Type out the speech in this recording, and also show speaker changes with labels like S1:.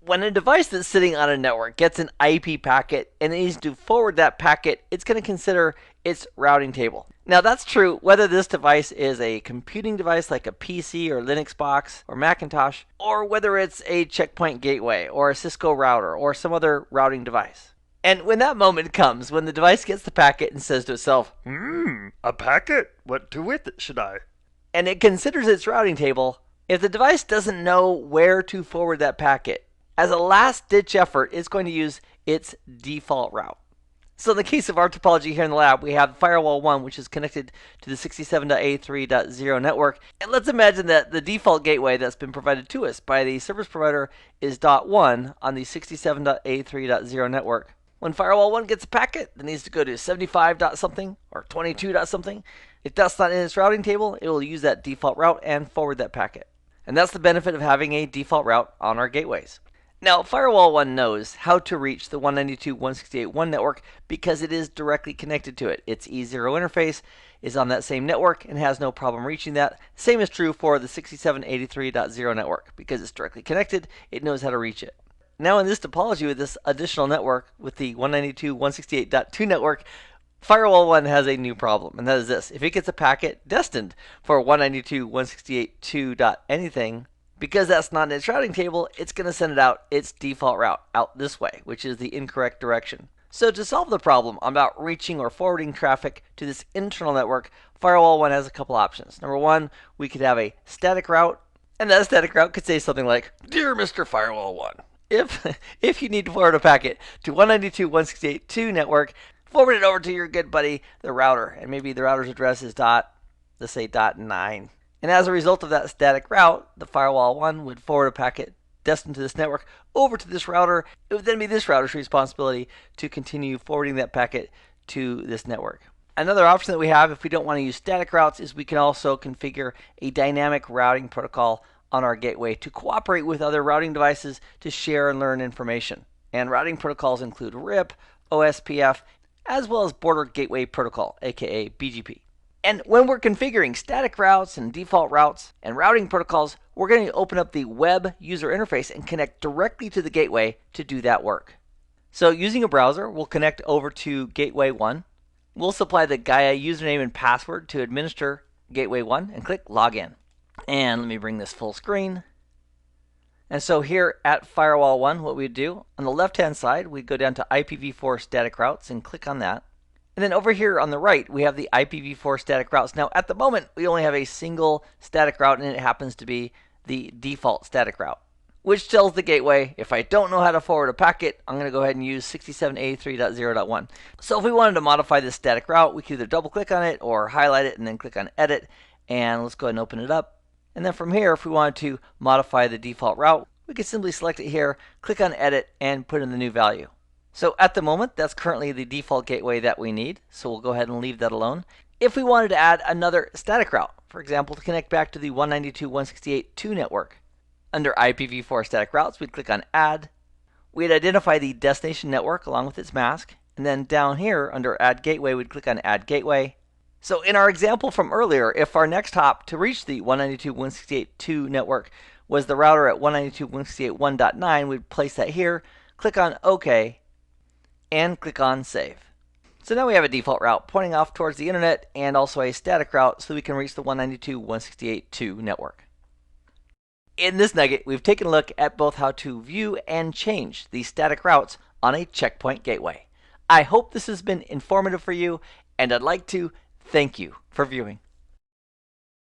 S1: When a device that's sitting on a network gets an IP packet and it needs to forward that packet, it's going to consider its routing table. Now that's true whether this device is a computing device like a PC or Linux box or Macintosh, or whether it's a checkpoint gateway or a Cisco router or some other routing device. And when that moment comes, when the device gets the packet and says to itself,
S2: A packet? What to with it should I?
S1: and it considers its routing table, if the device doesn't know where to forward that packet, as a last ditch effort, it's going to use its default route. So in the case of our topology here in the lab, we have firewall 1, which is connected to the 67.83.0 network. And let's imagine that the default gateway that's been provided to us by the service provider is .1 on the 67.83.0 network. When firewall 1 gets a packet that needs to go to 75 dot something or 22 dot something, if that's not in its routing table, it will use that default route and forward that packet. And that's the benefit of having a default route on our gateways. Now, Firewall 1 knows how to reach the 192.168.1 network because it is directly connected to it. Its E0 interface is on that same network and has no problem reaching that. Same is true for the 67.83.0 network. Because it's directly connected, it knows how to reach it. Now in this topology with this additional network, with the 192.168.2 network, Firewall 1 has a new problem, and that is this. If it gets a packet destined for 192.168.2. anything, because that's not in its routing table, it's going to send it out its default route, out this way, which is the incorrect direction. So to solve the problem about reaching or forwarding traffic to this internal network, Firewall 1 has a couple options. Number one, we could have a static route, and that static route could say something like, Dear Mr. Firewall 1, if you need to forward a packet to 192.168.2 network, forward it over to your good buddy, the router, and maybe the router's address is let's say .9. And as a result of that static route, the Firewall 1 would forward a packet destined to this network over to this router. It would then be this router's responsibility to continue forwarding that packet to this network. Another option that we have if we don't want to use static routes is we can also configure a dynamic routing protocol on our gateway to cooperate with other routing devices to share and learn information. And routing protocols include RIP, OSPF, as well as Border Gateway Protocol, aka BGP. And when we're configuring static routes and default routes and routing protocols, we're going to open up the web user interface and connect directly to the gateway to do that work. So using a browser, we'll connect over to Gateway 1. We'll supply the Gaia username and password to administer Gateway 1 and click Login. And let me bring this full screen. And so here at Firewall 1, what we'd do, on the left-hand side, we'd go down to IPv4 static routes and click on that. And then over here on the right, we have the IPv4 static routes. Now, at the moment, we only have a single static route, and it happens to be the default static route, which tells the gateway, if I don't know how to forward a packet, I'm going to go ahead and use 67.83.0.1. So if we wanted to modify this static route, we could either double-click on it or highlight it and then click on Edit. And let's go ahead and open it up. And then from here, if we wanted to modify the default route, we could simply select it here, click on Edit, and put in the new value. So at the moment, that's currently the default gateway that we need, so we'll go ahead and leave that alone. If we wanted to add another static route, for example, to connect back to the 192.168.2 network, under IPv4 static routes, we'd click on Add. We'd identify the destination network along with its mask, and then down here under Add Gateway, we'd click on Add Gateway. So in our example from earlier, if our next hop to reach the 192.168.2 network was the router at 192.168.1.9, we'd place that here, click on OK, and click on Save. So now we have a default route pointing off towards the internet and also a static route so we can reach the 192.168.2 network. In this nugget, we've taken a look at both how to view and change these static routes on a checkpoint gateway. I hope this has been informative for you, and I'd like to thank you for viewing.